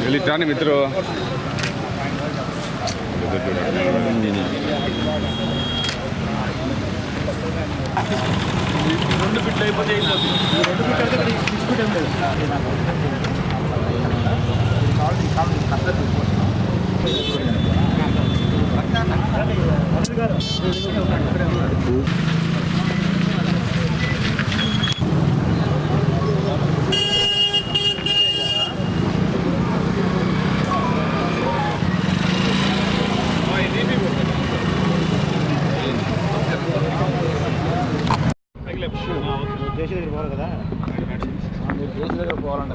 వెళ్ళిట్రాని మిత్రు రెండు బిట్లు అయిపోతే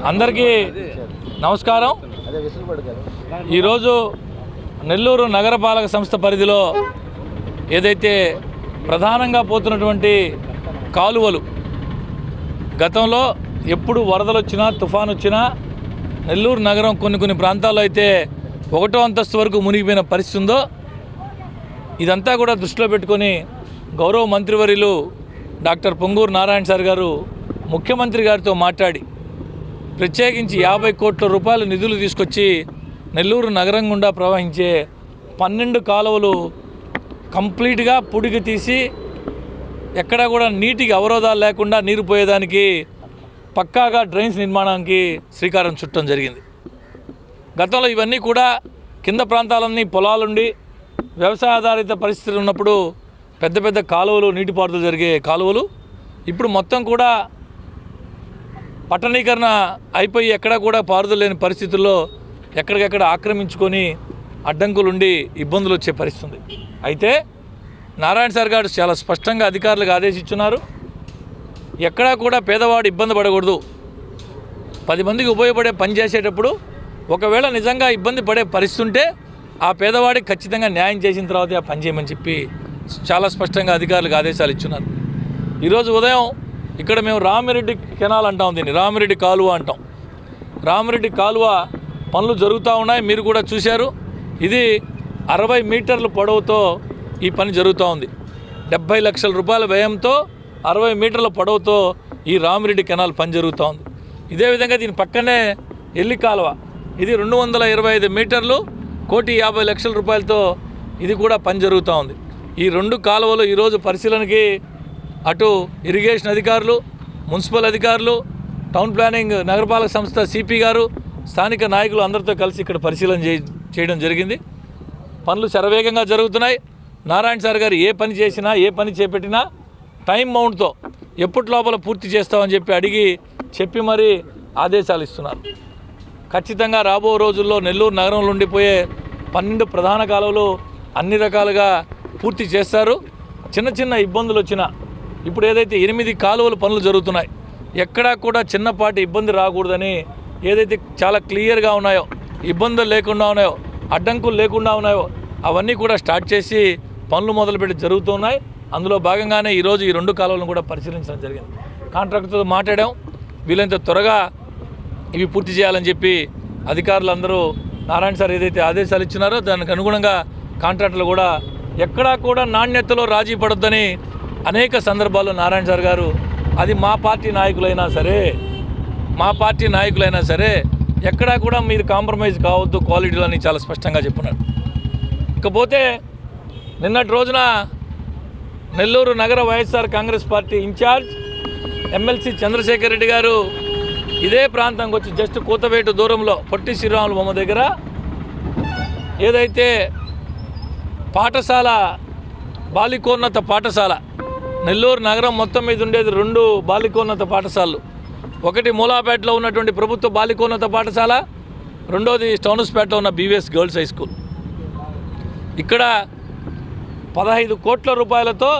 అందరికీ నమస్కారం. ఈరోజు నెల్లూరు నగరపాలక సంస్థ పరిధిలో ఏదైతే ప్రధానంగా పోతున్నటువంటి కాలువలు, గతంలో ఎప్పుడు వరదలు వచ్చినా తుఫాను వచ్చినా నెల్లూరు నగరం కొన్ని ప్రాంతాల్లో అయితే 1వ అంతస్తు వరకు మునిగిపోయిన పరిస్థితి ఉందో, ఇదంతా కూడా దృష్టిలో పెట్టుకొని గౌరవ మంత్రివర్యులు డాక్టర్ పొంగూరు నారాయణ సార్ గారు ముఖ్యమంత్రి గారితో మాట్లాడి ప్రత్యేకించి 50 కోట్ల రూపాయల నిధులు తీసుకొచ్చి నెల్లూరు నగరం గుండా ప్రవహించే 12 కాలువలు కంప్లీట్గా పుడికి తీసి ఎక్కడా కూడా నీటికి అవరోధాలు లేకుండా నీరు పోయేదానికి పక్కాగా డ్రైన్స్ నిర్మాణానికి శ్రీకారం చుట్టడం జరిగింది. గతంలో ఇవన్నీ కూడా కింద ప్రాంతాలన్నీ పొలాలుండి వ్యవసాయ ఆధారిత పరిస్థితులు ఉన్నప్పుడు పెద్ద పెద్ద కాలువలు, నీటిపారుదల జరిగే కాలువలు ఇప్పుడు మొత్తం కూడా పట్టణీకరణ అయిపోయి ఎక్కడా కూడా పారుదల లేని పరిస్థితుల్లో ఎక్కడికెక్కడ ఆక్రమించుకొని అడ్డంకులుండి ఇబ్బందులు వచ్చే పరిస్థితి ఉంది. అయితే నారాయణ సార్ గారు చాలా స్పష్టంగా అధికారులకు ఆదేశించున్నారు. ఎక్కడా కూడా పేదవాడు ఇబ్బంది పడకూడదు. 10 మందికి ఉపయోగపడే పని చేసేటప్పుడు ఒకవేళ నిజంగా ఇబ్బంది పడే పరిస్థితి ఉంటే ఆ పేదవాడికి ఖచ్చితంగా న్యాయం చేసిన తర్వాత ఆ పని చేయమని చెప్పి చాలా స్పష్టంగా అధికారులకు ఆదేశాలు ఇచ్చున్నారు. ఈరోజు ఉదయం ఇక్కడ మేము రామిరెడ్డి కెనాల్ అంటాం, దీన్ని రామిరెడ్డి కాలువ అంటాం. రామిరెడ్డి కాలువ పనులు జరుగుతూ ఉన్నాయి, మీరు కూడా చూశారు. ఇది 60 మీటర్ల పొడవుతో ఈ పని జరుగుతూ ఉంది. 70 లక్షల రూపాయల వ్యయంతో 60 మీటర్ల పొడవుతో ఈ రామిరెడ్డి కెనాల్ పని జరుగుతూ ఉంది. ఇదే విధంగా దీని పక్కనే ఎల్లి కాలువ, ఇది 225 మీటర్లు 1,50,00,000 రూపాయలతో ఇది కూడా పని జరుగుతూ ఉంది. ఈ 2 కాలువలు ఈరోజు పరిశీలనకి అటు ఇరిగేషన్ అధికారులు, మున్సిపల్ అధికారులు, టౌన్ ప్లానింగ్ నగరపాలక సంస్థ సిపి గారు, స్థానిక నాయకులు అందరితో కలిసి ఇక్కడ పరిశీలన చేయడం జరిగింది. పనులు శరవేగంగా జరుగుతున్నాయి. నారాయణ సార్ గారు ఏ పని చేసినా, ఏ పని చేపట్టినా టైం మౌంట్తో ఎప్పటి లోపల పూర్తి చేస్తామని చెప్పి మరీ ఆదేశాలు ఇస్తున్నారు. ఖచ్చితంగా రాబో రోజుల్లో నెల్లూరు నగరంలో ఉండిపోయే 12 ప్రధాన కాలువలు అన్ని రకాలుగా పూర్తి చేస్తారు. చిన్న ఇబ్బందులు వచ్చినా, ఇప్పుడు ఏదైతే 8 కాలువల పనులు జరుగుతున్నాయి, ఎక్కడా కూడా చిన్నపాటి ఇబ్బంది రాకూడదని ఏదైతే చాలా క్లియర్గా ఉన్నాయో, ఇబ్బందులు లేకుండా ఉన్నాయో, అడ్డంకులు లేకుండా ఉన్నాయో అవన్నీ కూడా స్టార్ట్ చేసి పనులు మొదలుపెట్టి జరుగుతున్నాయి. అందులో భాగంగానే ఈరోజు ఈ 2 కాలువలను కూడా పరిశీలించడం జరిగింది. కాంట్రాక్టర్తో మాట్లాడాం, వీలైనంత త్వరగా ఇవి పూర్తి చేయాలని చెప్పి అధికారులందరూ నారాయణ సార్ ఏదైతే ఆదేశాలు ఇచ్చినారో దానికి అనుగుణంగా కాంట్రాక్టర్లు కూడా ఎక్కడా కూడా నాణ్యతలో రాజీ పడొద్దని అనేక సందర్భాల్లో నారాయణ సార్ గారు, అది మా పార్టీ నాయకులైనా సరే ఎక్కడా కూడా మీరు కాంప్రమైజ్ కావద్దు క్వాలిటీలో అని చాలా స్పష్టంగా చెప్పున్నారు. ఇకపోతే నిన్నటి రోజున నెల్లూరు నగర YSR Congress party incharge MLC Chandrasekhar Reddy గారు ఇదే ప్రాంతంకి వచ్చి జస్ట్ కూతవేటు దూరంలో పొట్టి శ్రీరాములు బొమ్మ దగ్గర ఏదైతే పాఠశాల, బాలికోన్నత పాఠశాల, నెల్లూరు నగరం మొత్తం మీద ఉండేది 2 బాలికోన్నత పాఠశాలలు. ఒకటి మూలాపేటలో ఉన్నటువంటి ప్రభుత్వ బాలికోన్నత పాఠశాల, రెండోది స్టౌన్స్పేటలో ఉన్న బీవీఎస్ గర్ల్స్ హై స్కూల్. ఇక్కడ 15 కోట్ల రూపాయలతో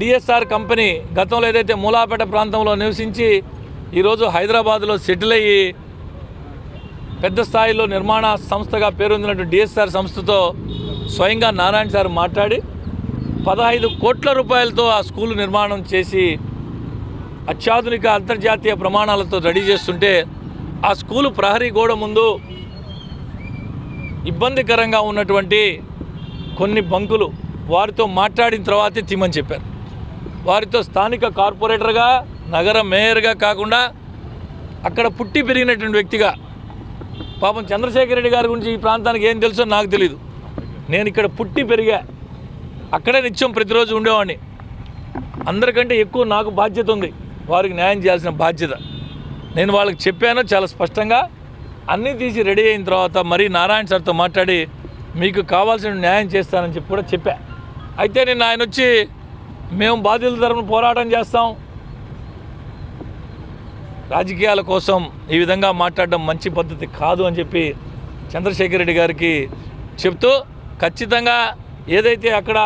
డిఎస్ఆర్ కంపెనీ గతంలో ఏదైతే మూలాపేట ప్రాంతంలో నివసించి ఈరోజు హైదరాబాద్లో సెటిల్ అయ్యి పెద్ద స్థాయిలో నిర్మాణ సంస్థగా పేరొందినటువంటి డిఎస్ఆర్ సంస్థతో స్వయంగా నారాయణ సార్ మాట్లాడి 15 కోట్ల రూపాయలతో ఆ స్కూల్ నిర్మాణం చేసి అత్యాధునిక అంతర్జాతీయ ప్రమాణాలతో రెడీ చేస్తుంటే ఆ స్కూలు ప్రహరీ గోడ ముందు ఇబ్బందికరంగా ఉన్నటువంటి కొన్ని బంకులు వారితో మాట్లాడిన తర్వాతే తీమని చెప్పారు. వారితో స్థానిక కార్పొరేటర్గా నగర మేయర్గా కాకుండా అక్కడ పుట్టి పెరిగినటువంటి వ్యక్తిగా పాపం చంద్రశేఖర్ రెడ్డి గారి గురించి ఈ ప్రాంతానికి ఏం తెలుసో నాకు తెలీదు. నేను ఇక్కడ పుట్టి పెరిగా, అక్కడే నిత్యం ప్రతిరోజు ఉండేవాడిని. అందరికంటే ఎక్కువ నాకు బాధ్యత ఉంది, వారికి న్యాయం చేయాల్సిన బాధ్యత. నేను వాళ్ళకి చెప్పాను చాలా స్పష్టంగా. అన్నీ తీసి రెడీ అయిన తర్వాత మరీ నారాయణ సార్తో మాట్లాడి మీకు కావాల్సిన న్యాయం చేస్తానని చెప్పి కూడా చెప్పా. అయితే నిన్న ఆయన వచ్చి మేము బాధితుల తరపున పోరాటం చేస్తాం, రాజకీయాల కోసం ఈ విధంగా మాట్లాడడం మంచి పద్ధతి కాదు అని చెప్పి చంద్రశేఖర్ రెడ్డి గారికి చెప్తూ ఖచ్చితంగా ఏదైతే అక్కడ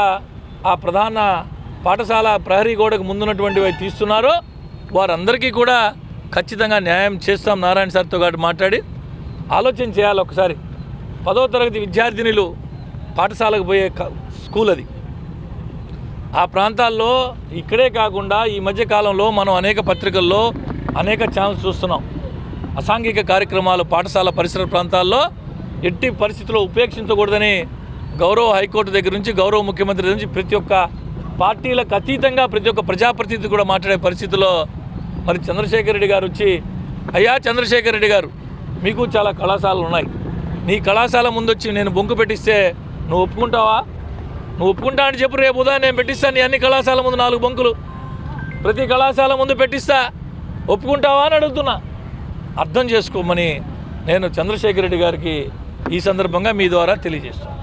ఆ ప్రధాన పాఠశాల ప్రహరీ గోడకు ముందున్నటువంటి వారు తీస్తున్నారో వారందరికీ కూడా ఖచ్చితంగా న్యాయం చేస్తాం. నారాయణ సార్తో గారు మాట్లాడి ఆలోచన చేయాలి ఒకసారి. 10వ తరగతి విద్యార్థినులు పాఠశాలకు పోయే స్కూల్ అది. ఆ ప్రాంతాల్లో ఇక్కడే కాకుండా ఈ మధ్య కాలంలో మనం అనేక పత్రికల్లో అనేక ఛానల్స్ చూస్తున్నాం. అసాంఘిక కార్యక్రమాలు పాఠశాల పరిసర ప్రాంతాల్లో ఎట్టి పరిస్థితుల్లో ఉపేక్షించకూడదని గౌరవ హైకోర్టు దగ్గర నుంచి గౌరవ ముఖ్యమంత్రి దగ్గర నుంచి ప్రతి ఒక్క పార్టీలకు అతీతంగా ప్రతి ఒక్క ప్రజాప్రతినిధి కూడా మాట్లాడే పరిస్థితిలో మరి చంద్రశేఖర్ రెడ్డి గారు వచ్చి, అయ్యా చంద్రశేఖర్ రెడ్డి గారు మీకు చాలా కళాశాలలు ఉన్నాయి, నీ కళాశాల ముందు వచ్చి నేను బొంకు పెట్టిస్తే నువ్వు ఒప్పుకుంటావా? నువ్వు ఒప్పుకుంటా అని చెప్పు, రేపు ఉదయం నేను పెట్టిస్తాను నీ అన్ని కళాశాల ముందు 4 బొంకులు ప్రతి కళాశాల ముందు పెట్టిస్తా, ఒప్పుకుంటావా అని అడుగుతున్నా. అర్థం చేసుకోమని నేను చంద్రశేఖర్ రెడ్డి గారికి ఈ సందర్భంగా మీ ద్వారా తెలియజేస్తాను.